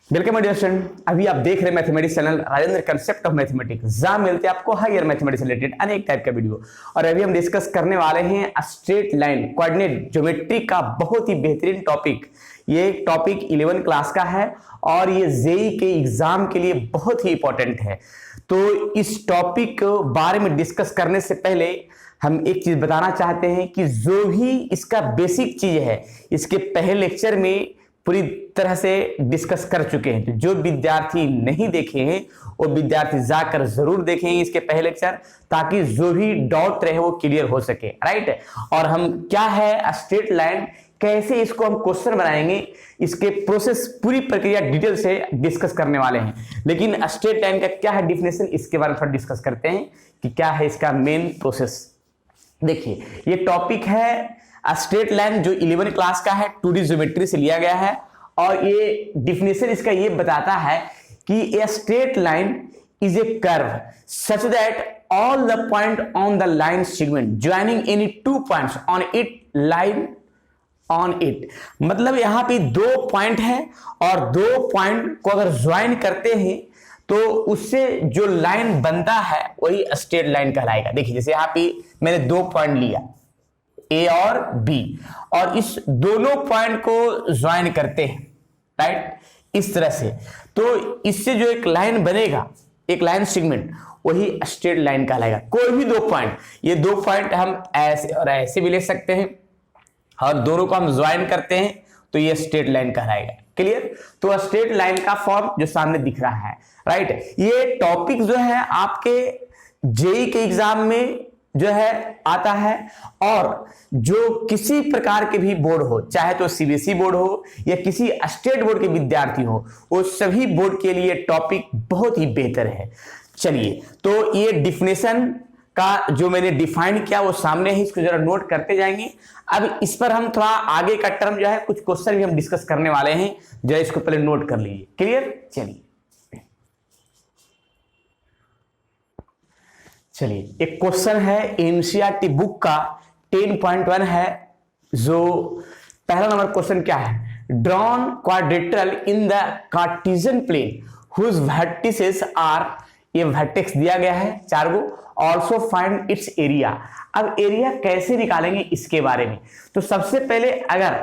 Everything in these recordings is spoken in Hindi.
Welcome my dear student. अभी आप देख रहे हैं mathematics channel Rajendra concept of mathematics, जहां मिलते हैं आपको हायर मैथमेटिक्स रिलेटेड अनेक टाइप का वीडियो। और अभी हम डिस्कस करने वाले हैं स्ट्रेट लाइन कोऑर्डिनेट ज्योमेट्री का बहुत ही बेहतरीन टॉपिक। ये टॉपिक 11 क्लास का है और ये जेई के एग्जाम के लिए बहुत ही इंपॉर्टेंट है। तो इस टॉपिक के बारे में डिस्कस करने से पहले हम एक चीज बताना चाहते हैं कि जो भी इसका बेसिक चीज है इसके पहले लेक्चर में पूरी तरह से डिस्कस कर चुके हैं। तो जो विद्यार्थी नहीं देखे हैं वो विद्यार्थी जाकर जरूर देखेंगे इसके पहले लेक्चर, ताकि जो भी डाउट रहे वो क्लियर हो सके, राइट। और हम क्या है स्ट्रेट लाइन, कैसे इसको हम क्वेश्चन बनाएंगे, इसके प्रोसेस पूरी प्रक्रिया डिटेल से डिस्कस करने वाले हैं। लेकिन स्ट्रेट लाइन का क्या है डिफिनेशन, इसके बारे में थोड़ा डिस्कस करते हैं कि क्या है इसका मेन प्रोसेस। देखिए ये टॉपिक है स्ट्रेट लाइन जो 11 क्लास का है, 2D ज्योमेट्री से लिया गया है। और ये डिफिनेशन इसका ये बताता है कि a straight line is a curve such that all the point on the line segment joining any two points on it line on it. मतलब यहां पे दो पॉइंट है और दो पॉइंट को अगर ज्वाइन करते हैं तो उससे जो लाइन बनता है वही स्ट्रेट लाइन कहलाएगा। देखिए जैसे यहां पे मैंने दो पॉइंट लिया ए और बी, और इस दोनों पॉइंट को ज्वाइन करते हैं, राइट, इस तरह से। तो इससे जो एक लाइन बनेगा, एक लाइन सेगमेंट, वही स्ट्रेट लाइन कहलाएगा। कोई भी दो पॉइंट, ये दो पॉइंट हम ऐसे और ऐसे भी ले सकते हैं और दोनों को हम ज्वाइन करते हैं तो ये स्ट्रेट लाइन कहलाएगा। क्लियर। तो स्ट्रेट लाइन का फॉर्म जो सामने दिख रहा है, राइट। ये टॉपिक जो है आपके जेई के एग्जाम में जो है आता है, और जो किसी प्रकार के भी बोर्ड हो, चाहे तो सीबीएसई बोर्ड हो या किसी स्टेट बोर्ड के विद्यार्थी हो, वो सभी बोर्ड के लिए टॉपिक बहुत ही बेहतर है। चलिए, तो ये डिफिनेशन का जो मैंने डिफाइन किया वो सामने है, इसको जरा नोट करते जाएंगे। अब इस पर हम थोड़ा आगे का टर्म जो है कुछ क्वेश्चन भी हम डिस्कस करने वाले हैं, जरा इसको पहले नोट कर लीजिए। क्लियर। चलिए एक क्वेश्चन है एनसीईआरटी बुक का 10.1 है। जो पहला नंबर क्वेश्चन क्या है, drawn quadrilateral in the Cartesian plane whose vertices are, ये वर्टेक्स दिया गया है चार गो, ऑल्सो फाइंड इट्स एरिया। अब एरिया कैसे निकालेंगे इसके बारे में। तो सबसे पहले अगर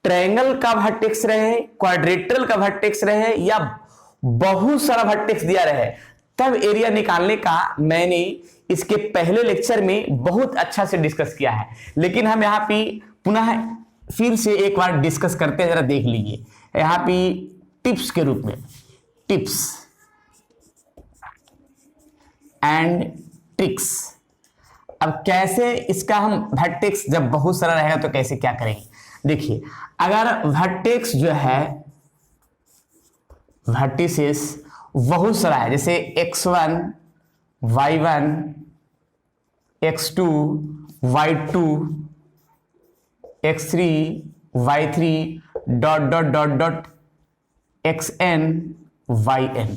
ट्रायंगल का वर्टेक्स रहे, क्वाड्रेटरल का वर्टेक्स रहे या बहुत सारा वर्टेक्स दिया रहे, तब एरिया निकालने का मैंने इसके पहले लेक्चर में बहुत अच्छा से डिस्कस किया है। लेकिन हम यहाँ पे पुनः फिर से एक बार डिस्कस करते हैं, जरा देख लीजिए यहाँ पे टिप्स के रूप में, टिप्स एंड ट्रिक्स। अब कैसे इसका हम वर्टेक्स जब बहुत सारा रहेगा तो कैसे क्या करेंगे। देखिए अगर वर्टेक्स जो है, वर्टिसेस बहुत सारा है, जैसे x1, y1, x2, y2, x3, y3 dot dot dot dot xn, yn,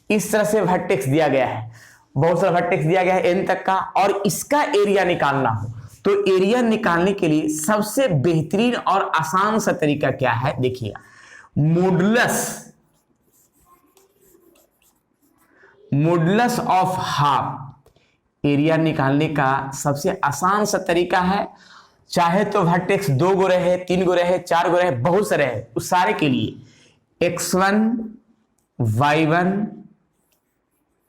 इस तरह से वर्टेक्स दिया गया है। बहुत सारा वर्टेक्स दिया गया है n तक का, और इसका एरिया निकालना हो तो एरिया निकालने के लिए सबसे बेहतरीन और आसान सा तरीका क्या है, देखिएगा, मॉडुलस ऑफ हाफ। एरिया निकालने का सबसे आसान सा तरीका है, चाहे तो वर्टेक्स दो गो रहे, तीन गो रहे, चार गो रहे, बहुत सारे रहे, उस सारे के लिए x1, y1,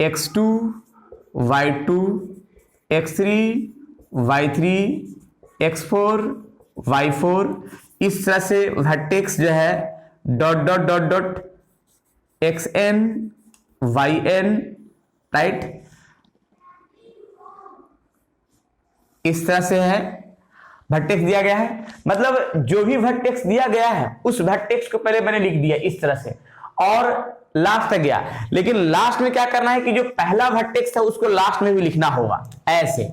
x2, y2, x3, y3, x4, y4, इस तरह से वर्टेक्स जो है dot dot dot dot xn, yn, right, इस तरह से है वर्टेक्स दिया गया है। मतलब जो भी वर्टेक्स दिया गया है उस वर्टेक्स को पहले मैंने लिख दिया इस तरह से और लास्ट तक गया। लेकिन लास्ट में क्या करना है कि जो पहला वर्टेक्स था उसको लास्ट में भी लिखना होगा, ऐसे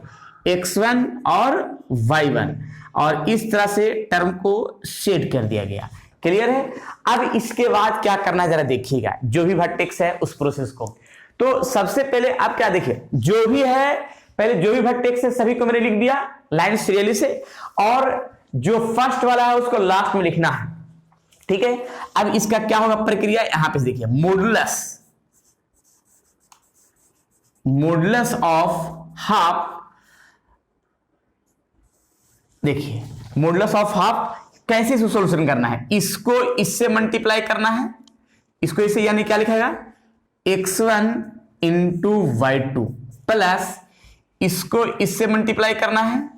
x1 और y1, और इस तरह से टर्म को शेड कर दिया गया। क्लियर है। अब इसके बाद क्या करना है जरा देखिएगा, जो भी वर्टेक्स है उस प्रोसेस को। तो सबसे पहले आप क्या देखिए, जो भी है पहले जो भी वर्टेक्स है सभी को मैंने लिख दिया लाइन सीरियली से, और जो फर्स्ट वाला है उसको लास्ट में लिखना है। ठीक है। अब इसका क्या होगा प्रक्रिया, यहां पे देखिए मॉडुलस ऑफ हाफ। देखिए मॉडुलस ऑफ हाफ कैसे इसको सॉल्यूशन करना है, इसको इससे मल्टीप्लाई करना है, इसको इससे, यानी क्या लिखेगा x1 इंटू y2 प्लस इसको इससे मल्टीप्लाई करना है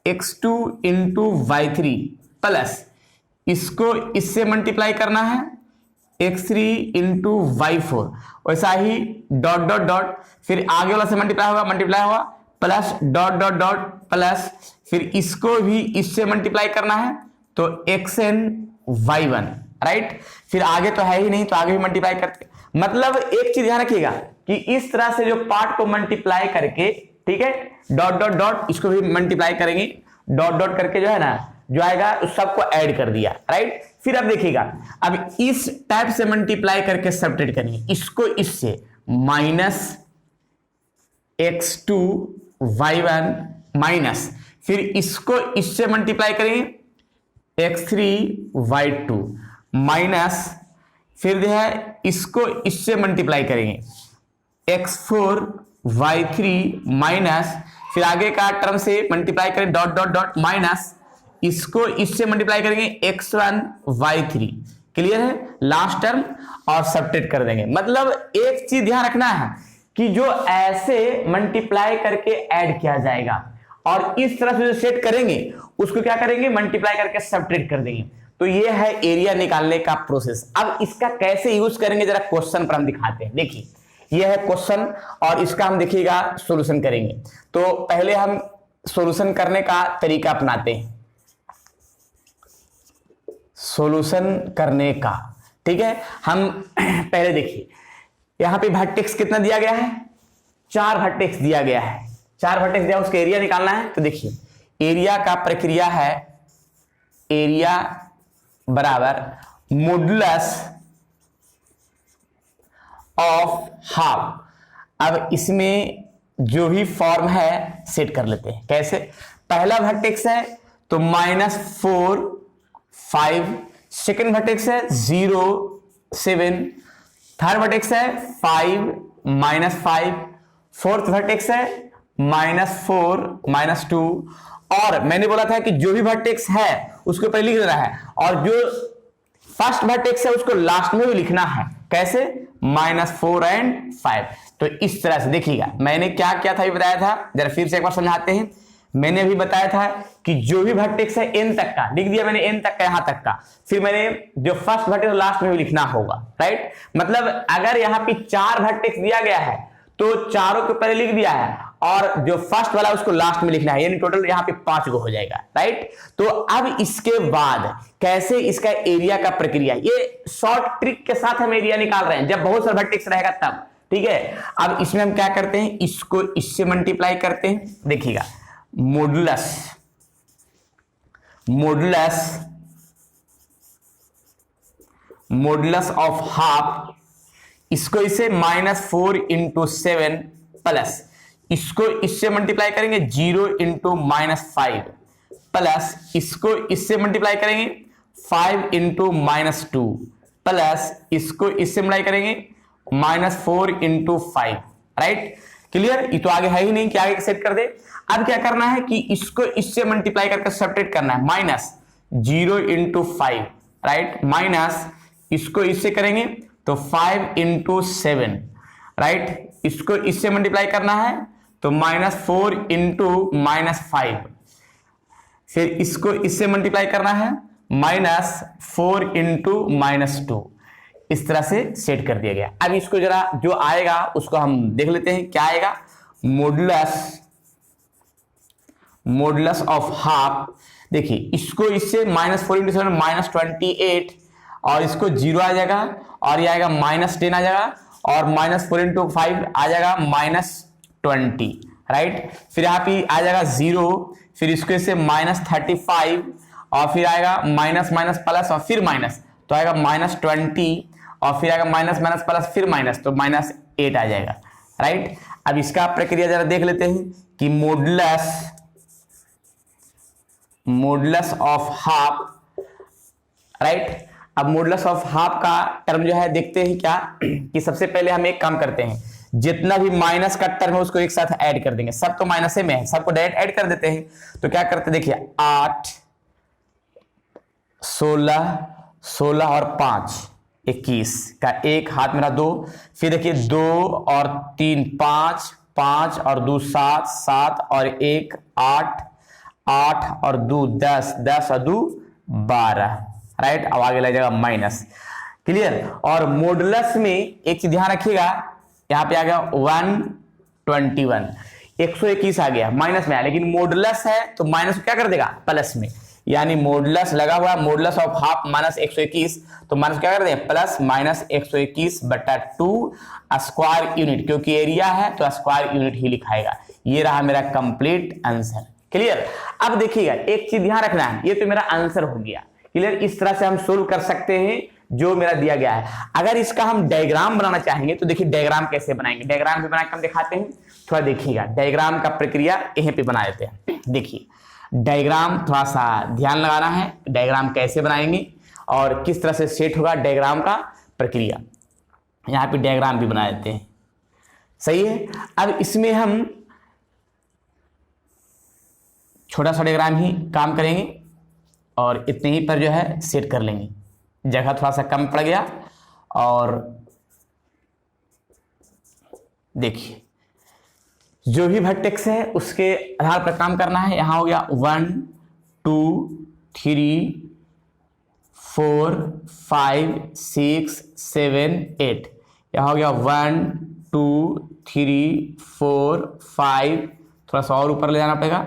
x2 इंटू y3 प्लस इसको इससे मल्टीप्लाई करना है x3 इंटू y4। वैसा ही डॉट डॉट डॉट, फिर आगे वाला से मल्टीप्लाई होगा plus dot dot dot plus फिर इसको भी इससे मल्टीप्लाई करना है तो xn y1, राइट। फिर आगे तो है ही नहीं तो आगे भी मल्टीप्लाई करते, मतलब एक चीज ध्यान रखिएगा कि इस तरह से जो पार्ट को मल्टीप्लाई करके, ठीक है, डॉट डॉट डॉट इसको भी मल्टीप्लाई करेंगे, डॉट डॉट करके जो है ना जो आएगा उस सबको ऐड कर दिया, राइट। फिर अब देखिएगा, अब इस टाइप से मल्टीप्लाई करके सब्ट्रैक्ट करेंगे, इसको इससे माइनस x2 y1 माइनस फिर इसको इससे मल्टीप्लाई करेंगे x3 y2 माइनस फिर जो है इसको इससे मल्टीप्लाई करेंगे x4 y3 माइनस फिर आगे का टर्म से मल्टीप्लाई करें डॉट डॉट डॉट माइनस इसको इससे मल्टीप्लाई करेंगे x1 y3। क्लियर है, लास्ट टर्म और सब्ट्रैक्ट कर देंगे। मतलब एक चीज ध्यान रखना है कि जो ऐसे मल्टीप्लाई करके ऐड किया जाएगा और इस तरह से जो सेट करेंगे उसको क्या करेंगे मल्टीप्लाई करके सब्ट्रैक्ट कर देंगे। तो ये है एरिया निकालने का प्रोसेस। अब इसका कैसे यूज करेंगे जरा क्वेश्चन पर हम दिखाते हैं। देखिए ये है क्वेश्चन और इसका हम देखिएगा सॉल्यूशन करेंगे। तो पहले हम सॉल्यूशन करने का तरीका अपनाते हैं, सॉल्यूशन करने का, ठीक है। हम पहले देखिए यहां पे वर्टेक्स कितना दिया गया है, 4 वर्टेक्स दिया गया है, 4 वर्टेक्स दिया, उसका एरिया निकालना है। तो देखिए एरिया का प्रक्रिया है एरिया बराबर मॉडुलस ऑफ हाफ। अब इसमें जो भी फॉर्म है सेट कर लेते हैं। कैसे, पहला वर्टेक्स है तो -4 5, सेकेंड वर्टेक्स है 0 7, थर्ड वर्टेक्स है 5 -5, फोर्थ वर्टेक्स है -4 -2। और मैंने बोला था कि जो भी वर्टेक्स है उसको पहले लिख देना है और जो फर्स्ट वर्टेक्स है उसको लास्ट में भी लिखना है। कैसे, -4 और 5। तो इस तरह से देखिएगा मैंने क्या किया था, ये बताया था, जरा फिर से एक बार समझाते हैं। मैंने अभी बताया था कि जो भी वर्टेक्स है n तक का लिख दिया मैंने, n तक का यहां तक का, फिर मैंने जो फर्स्ट वर्टेक्स लास्ट में भी लिखना होगा, राइट। मतलब अगर यहां पे 4 वर्टेक्स दिया गया है तो चारों को पहले लिख दिया है और जो फर्स्ट वाला उसको लास्ट में लिखना है, यानी टोटल यहां पे 5 को हो जाएगा, राइट। तो अब इसके बाद कैसे इसका एरिया का प्रक्रिया, ये शॉर्ट ट्रिक के साथ हम एरिया निकाल रहे हैं जब बहुत सारा वर्टेक्स रहेगा तब, ठीक है। अब इसमें हम क्या करते हैं, इसको इससे मल्टीप्लाई करते हैं। देखिएगा मॉडुलस ऑफ हाफ, इसको इसे -4 इंटू 7 प्लस इसको इससे मल्टीप्लाई करेंगे 0 इंटू -5 प्लस इसको इससे मल्टीप्लाई करेंगे 5 इंटू -2 प्लस इसको इससे मल्टीप्लाई करेंगे -4 इंटू 5, राइट। क्लियर, ये तो आगे है ही नहीं कि आगे सेट कर दे। अब क्या करना है कि इसको इससे मल्टीप्लाई करके सब्ट्रैक्ट करना है, -0 इंटू 5, राइट, माइनस इसको इससे करेंगे तो 5 इंटू 7, राइट, इसको इससे मल्टीप्लाई करना है तो -4 इंटू -5, फिर इसको इससे मल्टीप्लाई करना है -4 इंटू -2। इस तरह से सेट कर दिया गया। अब इसको जरा जो आएगा उसको हम देख लेते हैं क्या आएगा। मॉडुलस ऑफ हाफ, देखिए इसको इससे -4 इंटू 7 -28 और इसको 0 आ जाएगा और ये आएगा -10 आ जाएगा और -4 इंटू 5 आ जाएगा -20, राइट। फिर यहाँ पे आ जाएगा 0, फिर इसको इससे -35 और फिर आएगा माइनस माइनस प्लस और फिर माइनस, तो आएगा -20 और फिर आएगा माइनस माइनस प्लस फिर माइनस, तो -8 आ जाएगा, राइट। अब इसका प्रक्रिया जरा देख लेते हैं कि मॉडुलस ऑफ हाफ, राइट। अब मॉडुलस ऑफ हाफ का टर्म जो है देखते हैं क्या कि सबसे पहले हम एक काम करते हैं, जितना भी माइनस का टर्म है उसको एक साथ ऐड कर देंगे। सब तो माइनस में है, सबको डायरेक्ट ऐड कर देते हैं। तो क्या करते हैं देखिए 8 16 16 और 5 21 का एक हाथ मेरा 2, फिर देखिए 2 और 3 5 5 और 2 7 7 और 1 8 8 और 2 10 10 और 2 12, राइट। अब आगे लग जाएगा माइनस, क्लियर। और मॉडुलस में एक चीज ध्यान रखिएगा, यहां पे आ गया 121 121 आ गया, माइनस में आया, लेकिन मॉडुलस है तो माइनस क्या कर देगा प्लस में, यानी मॉडुलस लगा हुआ मॉडुलस ऑफ हाफ माइनस 121, तो माइनस क्या कर देंगे प्लस माइनस 121 बटा 2 स्क्वायर यूनिट, क्योंकि एरिया है तो स्क्वायर यूनिट ही लिखाएगा। ये रहा मेरा कंप्लीट आंसर, क्लियर। अब देखिएगा एक चीज ध्यान रखना है, ये तो मेरा आंसर हो गया, क्लियर। इस तरह से हम सोल्व कर सकते हैं जो मेरा दिया गया है। अगर इसका हम डायग्राम बनाना चाहेंगे तो देखिए डायग्राम कैसे बनाएंगे, डायग्राम भी बनाकर हम दिखाते हैं, थोड़ा देखिएगा। डायग्राम का प्रक्रिया यहीं पे बना देते हैं। देखिए डायग्राम थोड़ा सा ध्यान लगाना है, डायग्राम कैसे बनाएंगे और किस तरह से सेट होगा डायग्राम का प्रक्रिया, यहाँ पे डायग्राम भी बना देते हैं, सही है। अब इसमें हम छोटा सा डायग्राम ही काम करेंगे और इतने ही पर जो है सेट कर लेंगे, जगह थोड़ा सा कम पड़ गया। और देखिए जो भी वर्टेक्स है उसके आधार पर काम करना है। यहां हो गया 1 2 3 4 5 6 7 8, यहां हो गया 1 2 3 4 5, थोड़ा सा और ऊपर ले जाना पड़ेगा,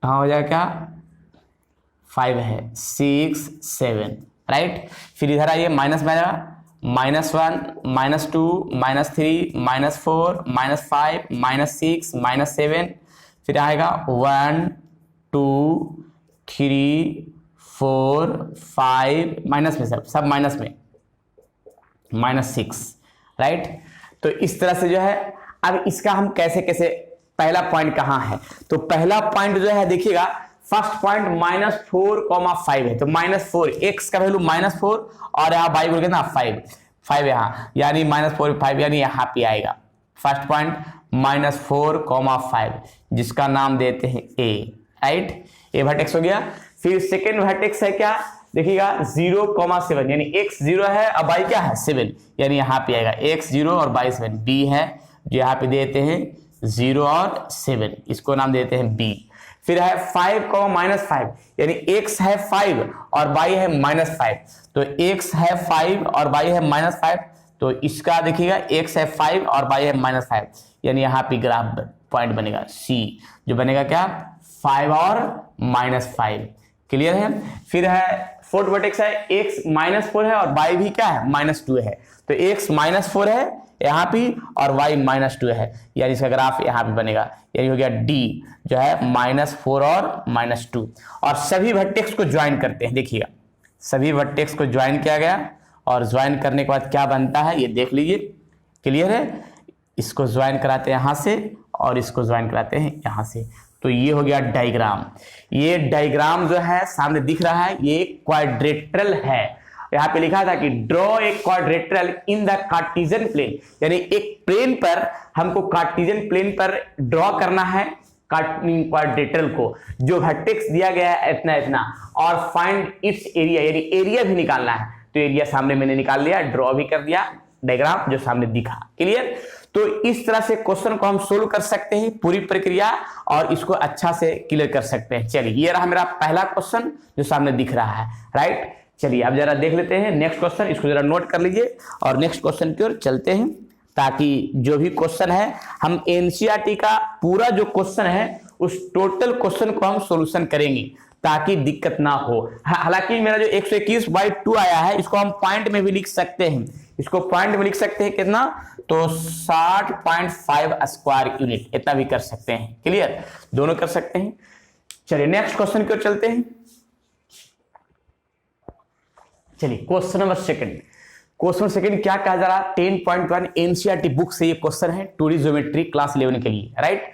यहां हो जाएगा क्या 5 है 6 7, राइट। फिर इधर आइए माइनस में आ जाएगा -1 -2 -3 -4 -5 -6 -7, फिर आएगा 1 2 3 4 5 माइनस में, सब माइनस में -6, राइट। तो इस तरह से जो है अब इसका हम कैसे कैसे, पहला पॉइंट कहाँ है, तो पहला पॉइंट जो है देखिएगा फर्स्ट पॉइंट -4,5 है, तो -4 x का वैल्यू -4 और यहाँ y बोल के ना 5 यहाँ, यानी -4 5 यानी यहाँ पे आएगा फर्स्ट पॉइंट -4,5, जिसका नाम देते हैं a, राइट। ये वर्टेक्स हो गया। फिर सेकेंड वर्टेक्स है क्या देखिएगा 0,7, यानी x 0 है और y क्या है 7, यानी यहाँ पे आएगा x 0 और y 7, b है जो यहाँ पे देते हैं 0 और 7, इसको नाम देते हैं b। फिर है 5, -5, यानी x है 5 और y है -5, तो x है 5 और y है -5, तो इसका देखिएगा x है 5 और y है -5, यानी यहाँ पे ग्राफ पॉइंट बनेगा c, जो बनेगा क्या 5 और -5, क्लियर है। फिर है फोर्थ वर्टेक्स है x -4 है और y भी क्या है -2 है, तो x -4 है यहाँ पे और y -2 है, यानी इसका ग्राफ यहाँ पे बनेगा, यानी हो गया d जो है -4 और -2। और सभी वर्टेक्स को ज्वाइन करते हैं, देखिएगा सभी वर्टेक्स को ज्वाइन किया गया और ज्वाइन करने के बाद क्या बनता है ये देख लीजिए, क्लियर है। इसको ज्वाइन कराते हैं यहाँ से और इसको ज्वाइन कराते हैं यहाँ से, तो ये हो गया डायग्राम। ये डायग्राम जो है सामने दिख रहा है, ये क्वाड्रेट्रल है। यहाँ पे लिखा था कि draw a quadrilateral in the Cartesian plane, यानी एक प्लेन पर हमको कार्टेशियन प्लेन पर ड्रॉ करना है क्वाड्रेट्रल को, जो वर्टेक्स दिया गया है इतना इतना, और फाइंड इट्स एरिया, यानी एरिया भी निकालना है। तो एरिया सामने मैंने निकाल लिया, ड्रॉ भी कर दिया डायग्राम जो सामने दिखा, क्लियर। तो इस तरह से क्वेश्चन को हम सोल्व कर सकते हैं पूरी प्रक्रिया और इसको अच्छा से क्लियर कर सकते हैं। चलिए ये रहा मेरा पहला क्वेश्चन जो सामने दिख रहा है, राइट। चलिए अब जरा देख लेते हैं नेक्स्ट क्वेश्चन, इसको जरा नोट कर लीजिए और नेक्स्ट क्वेश्चन की ओर चलते हैं, ताकि जो भी क्वेश्चन है हम एनसीईआरटी का पूरा जो क्वेश्चन है उस टोटल क्वेश्चन को हम सॉल्यूशन करेंगे ताकि दिक्कत ना हो। हालांकि मेरा जो 121/2 आया है इसको हम पॉइंट में भी लिख सकते हैं, इसको पॉइंट में लिख सकते हैं कितना, तो 60.5 स्क्वायर यूनिट, इतना भी कर सकते हैं, क्लियर, दोनों कर सकते हैं। चलिए नेक्स्ट क्वेश्चन की ओर चलते हैं। चलिए question number second, question second क्या कहा जा रहा है 10.1 एनसीईआरटी बुक से ये क्वेश्चन है 2D ज्योमेट्री क्लास 11 के लिए, राइट।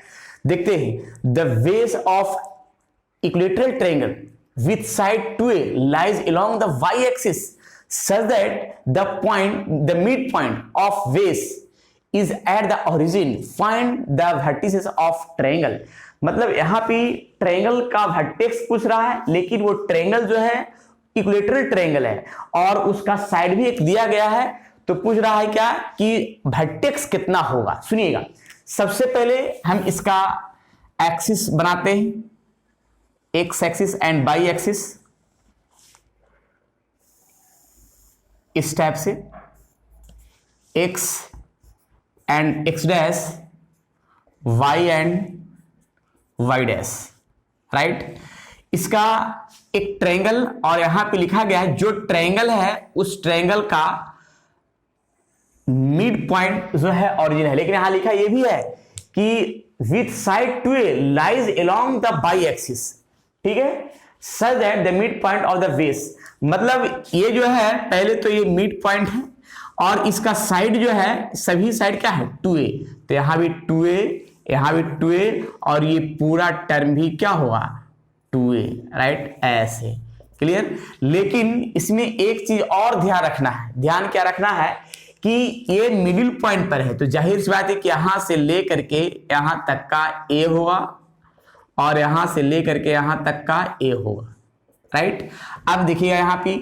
देखते हैं the base of equilateral triangle with side 2a lies along the y-axis such that the midpoint of base is at the origin. Find the vertices of triangle. मतलब यहाँ पे ट्रायंगल का वर्टेक्स पूछ रहा है, लेकिन वो ट्रायंगल जो है इक्विलेटरल ट्रायंगल है और उसका साइड भी एक दिया गया है, तो पूछ रहा है क्या कि वर्टेक्स कितना होगा। सुनिएगा, सबसे पहले हम इसका एक्सिस बनाते हैं, X axis and Y axis, इस टाइप से X and X dash, Y and Y dash, right. इसका एक ट्रायंगल और यहां पे लिखा गया है जो ट्रायंगल है उस ट्रायंगल का मिड पॉइंट जो है ऑरिजिन है, लेकिन यहां लिखा ये भी है कि with side two A lies along the Y axis, ठीक है, such that the mid point of the base. मतलब ये जो है पहले तो ये मिड पॉइंट है और इसका साइड जो है, सभी साइड क्या है 2a, तो यहां भी 2a, यहां भी 2a और ये पूरा टर्म भी क्या होगा 2a, राइट, ऐसे, क्लियर। लेकिन इसमें एक चीज और ध्यान रखना है, ध्यान क्या रखना है कि ये मिडिल पॉइंट पर है, तो जाहिर सी बात है कि यहां से लेकर के यहां तक का a होगा और यहां से लेकर के यहां तक का a होगा, राइट। अब देखिएगा यहाँ पे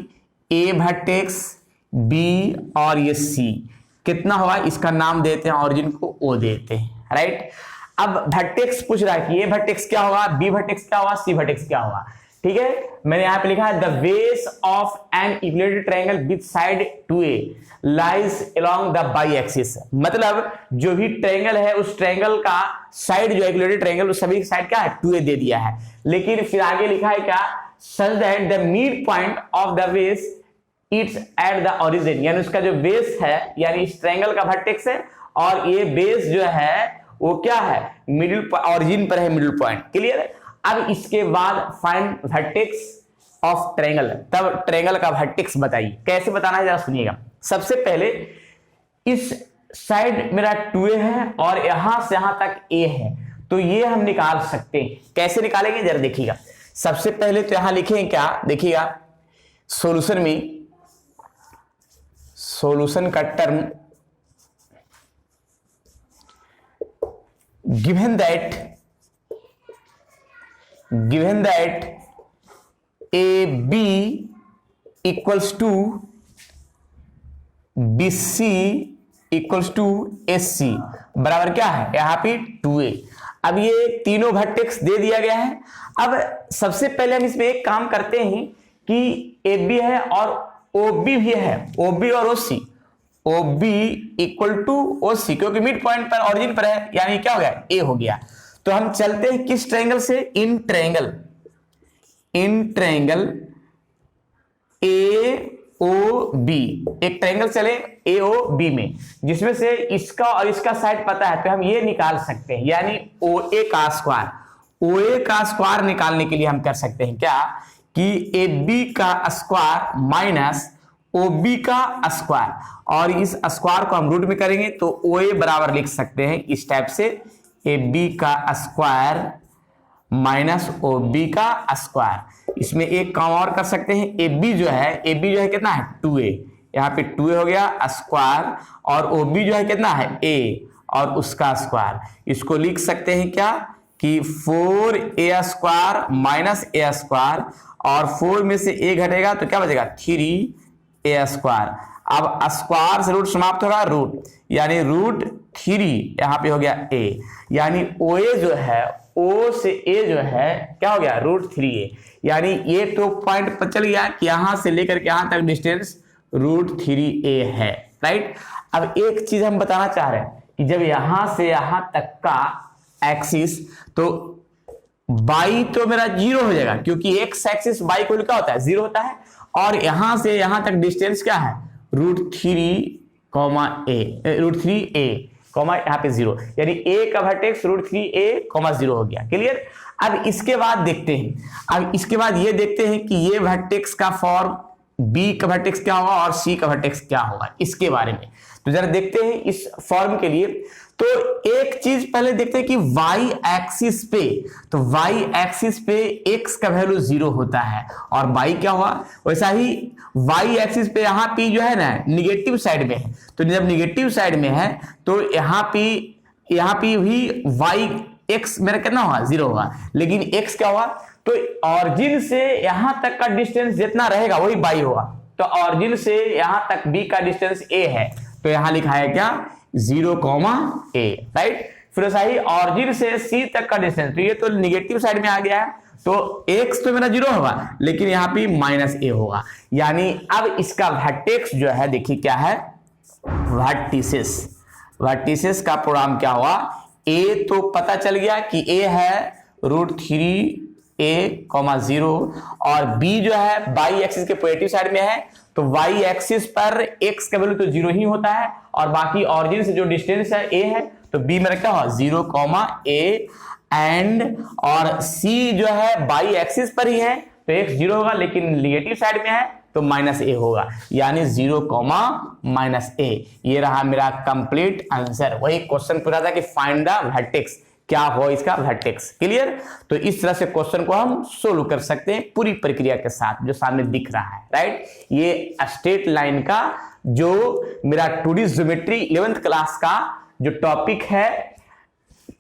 a वर्टेक्स b और ये c कितना होगा, इसका नाम देते हैं ऑरिजिन को o देते हैं, राइट। अब वर्टेक्स पूछ रहा है कि a वर्टेक्स क्या होगा, b वर्टेक्स क्या होगा, c वर्टेक्स क्या होगा, ठीक है। मैंने यहाँ पे लिखा है the base of an equilateral triangle with side 2a lies along the Y axis. मतलब जो भी ट्रायंगल है उस ट्रायंगल का साइड जो इक्विलेटरल ट्रायंगल उस सभी साइड क्या है 2a दे दिया है, लेकिन फिर आगे लिखा है क्या, such that the midpoint of the base it's at the origin, यानी उसका जो बेस है यानी इस ट्रायंगल का वर्टेक्स है और ये बेस जो है वो क्या है मिडिल ऑरिजिन पर है, मिडिल पॉइंट, क्लियर है। अब इसके बाद फाइंड वर्टेक्स ऑफ ट्रायंगल, तब ट्रायंगल का वर्टेक्स बताइए, कैसे बताना है जरा सुनिएगा। सबसे पहले इस साइड मेरा 2a है और यहां से यहां तक a है, तो ये हम निकाल सकते हैं। कैसे निकालेंगे जरा देखिएगा। सबसे पहले तो यहां लिखेंगे क्या, देखिएगा सॉल्यूशन में, सॉल्यूशन का term given that AB equals to BC equals to SC बराबर क्या है यहाँ पे 2a। अब ये तीनों वर्टेक्स दे दिया गया है। अब सबसे पहले हम इसमें एक काम करते हैं कि AB है और OB भी है, OB और OC, OB equal to OC, क्योंकि मिड पॉइंट पर ऑरिजिन पर है, यानी क्या हो गया A हो गया। तो हम चलते हैं किस ट्रायंगल से, इन ट्रायंगल AOB, एक ट्रायंगल चले AOB में, जिसमें से इसका और इसका साइड पता है, तो हम ये निकाल सकते हैं, यानी OA का स्क्वायर निकालने के लिए हम कर सकते हैं क्या कि AB का स्क्वायर माइनस OB का स्क्वायर, और इस स्क्वायर को हम रूट में करेंगे तो OA बराबर लिख सकते हैं इस टाइप से, AB का स्क्वायर माइनस OB का स्क्वायर। इसमें एक काम और कर सकते हैं, AB जो है कितना है 2a, यहाँ पे 2a हो गया स्क्वायर, और OB जो है कितना है a और उसका स्क्वायर। इसको लिख सकते हैं क्या कि 4a square minus a square, और 4 में से a घटेगा तो क्या बचेगा 3a स्क्वायर। अब स्क्वायर से रूट समाप्त होगा, रूट, यानी रूट 3 यहाँ पे हो गया a, यानी OA जो है O से A जो है क्या हो गया रूट 3a, यानी ये तो पॉइंट पता चल गया कि यहां से लेकर के यहां तक डिस्टेंस रूट 3a है, राइट। अब एक चीज हम बताना चाह रहे हैं कि जब यहां से यहां तक का एक्सिस, तो बाई तो मेरा 0 हो जाएगा, क्योंकि एक्स एक्सिस बाई को क्या होता है 0 होता है, और यहां से यहां तक डिस्टेंस क्या है रूट 3a, यहाँ पे 0, यानी a का वर्टेक्स रूट 3a, 0 हो गया, क्लियर। अब इसके बाद देखते हैं, अब इसके बाद ये देखते हैं कि ये वर्टेक्स का फॉर्म b का वर्टेक्स क्या होगा और c का वर्टेक्स क्या होगा, इसके बारे में। तो जरा देखते हैं इस फॉर्म के लिए। तो एक चीज पहले देखते हैं कि y एक्सिस पे, तो y एक्सिस पे x का वैल्यू 0 होता है और y क्या हुआ, वैसा ही y एक्सिस पे यहाँ p जो है ना निगेटिव साइड में है, तो जब निगेटिव साइड में है तो यहाँ पे भी y x मेरा कितना होगा 0 होगा, लेकिन x क्या हुआ, तो ऑरिजिन से यहां तक का डिस्टेंस जितना रहेगा वही y होगा, तो ऑरिजिन से यहां तक b का डिस्टेंस a है, तो यहां लिखा है क्या 0, a, राइट। फिर ऐसा ही ऑरिजिन से c तक का डिस्टेंस, तो ये तो निगेटिव साइड में आ गया है, तो x तो मेरा 0 होगा लेकिन यहाँ पे -a होगा, यानी अब इसका वर्टेक्स जो है देखिए क्या है, वर्टिसेस का प्रोग्राम क्या हुआ, a तो पता चल गया कि a है √3a, 0 और b जो है y एक्सिस के पॉजिटिव साइड में है, तो y एक्सिस पर x का वैल्यू तो 0 ही होता है और बाकी ऑरिजिन से जो डिस्टेंस है a है, तो b मेरा क्या होगा 0, a एंड और c जो है y एक्सिस पर ही है तो x 0 होगा लेकिन नेगेटिव साइड में है तो -a होगा, यानी 0, -a। ये रहा मेरा कंप्लीट आंसर। वही क्वेश्चन पूछा था कि फाइंड द वर्टेक्स, क्या हो इसका वर्टेक्स, क्लियर। तो इस तरह से क्वेश्चन को हम सोल्व कर सकते हैं पूरी प्रक्रिया के साथ जो सामने दिख रहा है, राइट। ये स्ट्रेट लाइन का जो मेरा 2D ज्योमेट्री 11th क्लास का जो टॉपिक है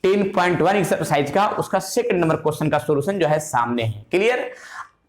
10.1 एक्सरसाइज का, उसका सेकंड नंबर क्वेश्चन का सॉल्यूशन जो है सामने है, क्लियर।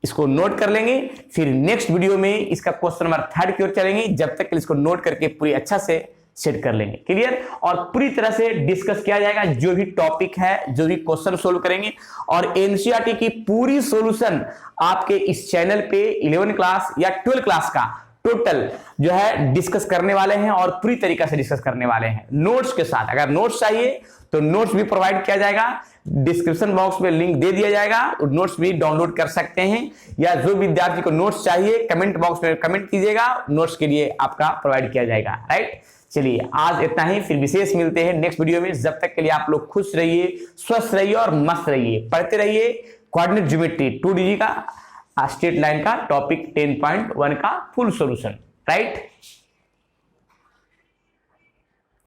इसको नोट कर लेंगे, फिर नेक्स्ट वीडियो में इसका क्वेश्चन नंबर 3 की ओर चलेंगे, जब तक इसको नोट करके पूरी अच्छा से सेट कर लेंगे, क्लियर। और पूरी तरह से डिस्कस किया जाएगा जो भी टॉपिक है, जो भी क्वेश्चन सोल्व करेंगे, और एनसीईआरटी की पूरी सॉल्यूशन आपके इस चैनल पे 11 क्लास या 12 क्लास का टोटल जो है डिस्कस करने वाले हैं और पूरी तरीका से डिस्कस करने वाले हैं नोट्स के साथ। अगर नोट्स चाहिए तो नोट्स भी प्रोवाइड किया जाएगा, डिस्क्रिप्शन बॉक्स में लिंक दे दिया जाएगा, नोट्स भी डाउनलोड कर सकते हैं, या जो विद्यार्थी को नोट्स चाहिए कमेंट बॉक्स में कमेंट कीजिएगा, नोट्स के लिए आपका प्रोवाइड किया जाएगा, राइट। चलिए आज इतना ही, फिर विशेष मिलते हैं नेक्स्ट वीडियो में। जब तक के लिए आप लोग खुश रहिए, स्वस्थ रहिए और मस्त रहिए, पढ़ते रहिए कोऑर्डिनेट ज्योमेट्री 2D का स्ट्रेट लाइन का टॉपिक 10.1 का फुल सॉल्यूशन, राइट।